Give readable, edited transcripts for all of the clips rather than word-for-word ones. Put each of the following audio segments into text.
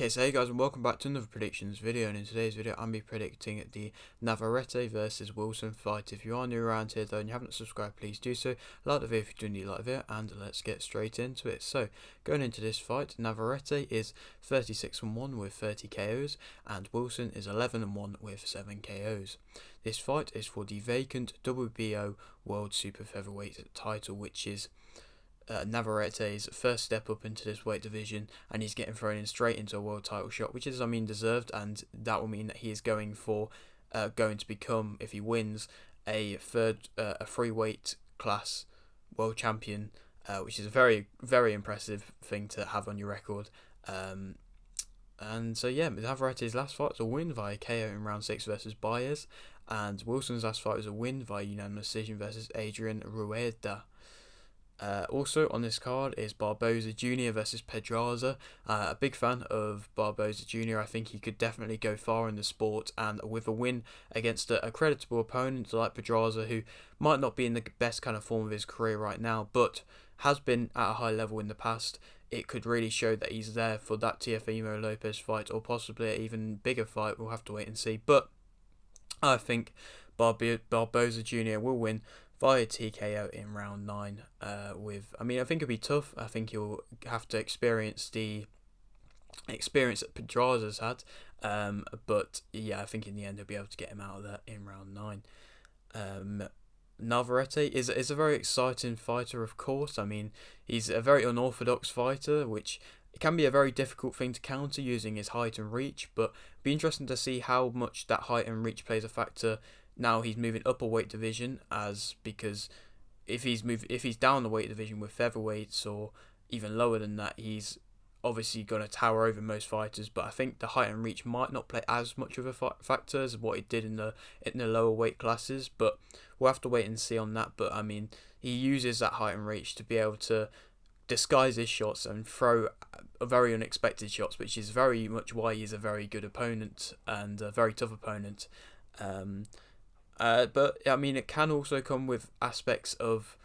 Okay, so hey guys, and welcome back to another predictions video. And in today's video, I'm be predicting the Navarette versus Wilson fight. If you are new around here though and you haven't subscribed, please do so. Like the video if you do indeed like the video, and let's get straight into it. So, going into this fight, Navarette is 36-1 with 30 KOs, and Wilson is 11-1 with 7 KOs. This fight is for the vacant WBO World Super Featherweight title, which is Navarette's first step up into this weight division, and he's getting thrown in straight into a world title shot, which is, deserved, and that will mean that he is going to become, if he wins, a free weight class world champion, which is a very, very impressive thing to have on your record. And so yeah, Navarette's last fight was a win via KO in round 6 versus Baez, and Wilson's last fight was a win via unanimous decision versus Adrian Rueda. Also on this card is Barboza Jr. versus Pedraza. A big fan of Barboza Jr. I think he could definitely go far in the sport, and with a win against a creditable opponent like Pedraza, who might not be in the best kind of form of his career right now, but has been at a high level in the past, it could really show that he's there for that Teofimo Lopez fight, or possibly an even bigger fight. We'll have to wait and see. But I think Barboza Jr. will win via TKO in round 9. I think it'll be tough. I think he'll have to experience the experience that Pedraza's had. But yeah, I think in the end he'll be able to get him out of that in round 9. Navarette is a very exciting fighter, of course. He's a very unorthodox fighter, which can be a very difficult thing to counter using his height and reach, but it'll be interesting to see how much that height and reach plays a factor now he's moving up a weight division, because if he's down the weight division with featherweights or even lower than that, he's obviously going to tower over most fighters. But I think the height and reach might not play as much of a factor as what it did in the lower weight classes. But we'll have to wait and see on that. But he uses that height and reach to be able to disguise his shots and throw very unexpected shots, which is very much why he's a very good opponent and a very tough opponent. But it can also come with aspects of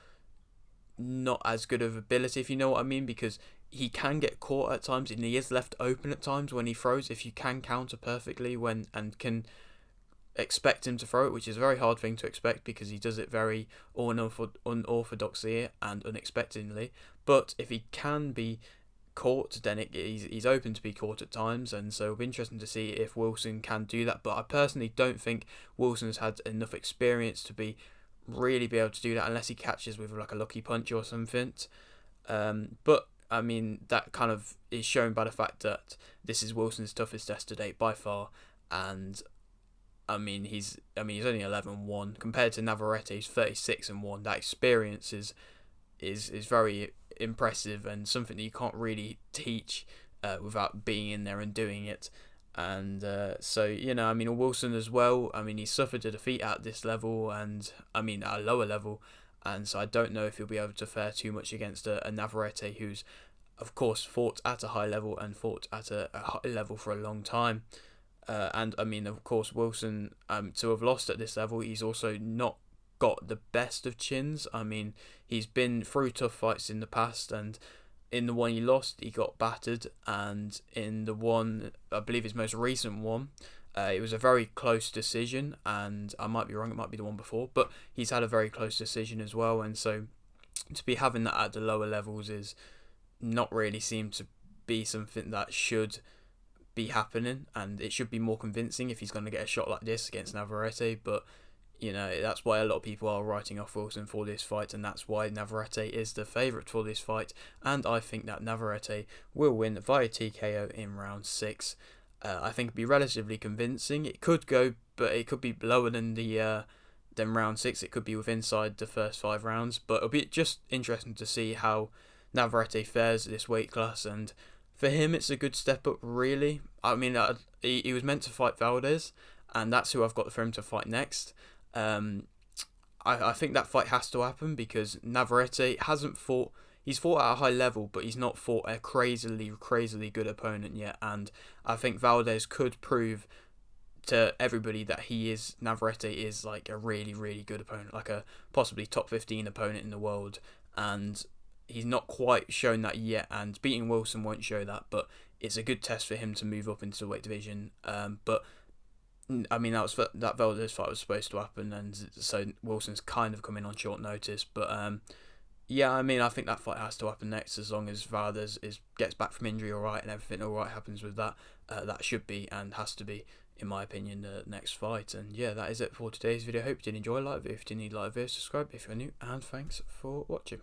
not as good of ability, if you know what I mean, because he can get caught at times and he is left open at times when he throws, if you can counter perfectly and can expect him to throw it, which is a very hard thing to expect because he does it very unorthodoxly and unexpectedly. But if he can be caught, then he's open to be caught at times, and so it'll be interesting to see if Wilson can do that. But I personally don't think Wilson's had enough experience to really be able to do that unless he catches with like a lucky punch or something. But that kind of is shown by the fact that this is Wilson's toughest test to date by far, and he's only 11-1 compared to Navarette, who's 36-1. That experience is very impressive and something that you can't really teach without being in there and doing it. And Wilson as well, he suffered a defeat at this level and at a lower level, and so I don't know if he'll be able to fare too much against a Navarette, who's of course fought at a high level and fought at a high level for a long time. Of course Wilson, to have lost at this level, he's also not got the best of chins. He's been through tough fights in the past, and in the one he lost, he got battered, and in the one, I believe his most recent one, it was a very close decision, and I might be wrong, it might be the one before, but he's had a very close decision as well, and so to be having that at the lower levels is not really seem to be something that should be happening, and it should be more convincing if he's going to get a shot like this against Navarette. But that's why a lot of people are writing off Wilson for this fight, and that's why Navarette is the favourite for this fight, and I think that Navarette will win via TKO in round 6. I think it'd be relatively convincing. It could go, but it could be lower than round 6. It could be inside the first 5 rounds, but it'll be just interesting to see how Navarette fares this weight class, and for him it's a good step up, really. He was meant to fight Valdez, and that's who I've got for him to fight next. I think that fight has to happen because Navarette hasn't fought. He's fought at a high level, but he's not fought a crazily good opponent yet. And I think Valdez could prove to everybody that Navarette is like a really, really good opponent, like a possibly top 15 opponent in the world. And he's not quite shown that yet, and beating Wilson won't show that. But it's a good test for him to move up into the weight division. But I mean, that Valdez fight was supposed to happen, and so Wilson's kind of coming on short notice. But yeah, I mean, I think that fight has to happen next, as long as Valdez gets back from injury all right and everything all right happens with that. That should be and has to be, in my opinion, the next fight. And yeah, that is it for today's video. Hope you did enjoy. Like it if you did, like the video, subscribe if you're new, and thanks for watching.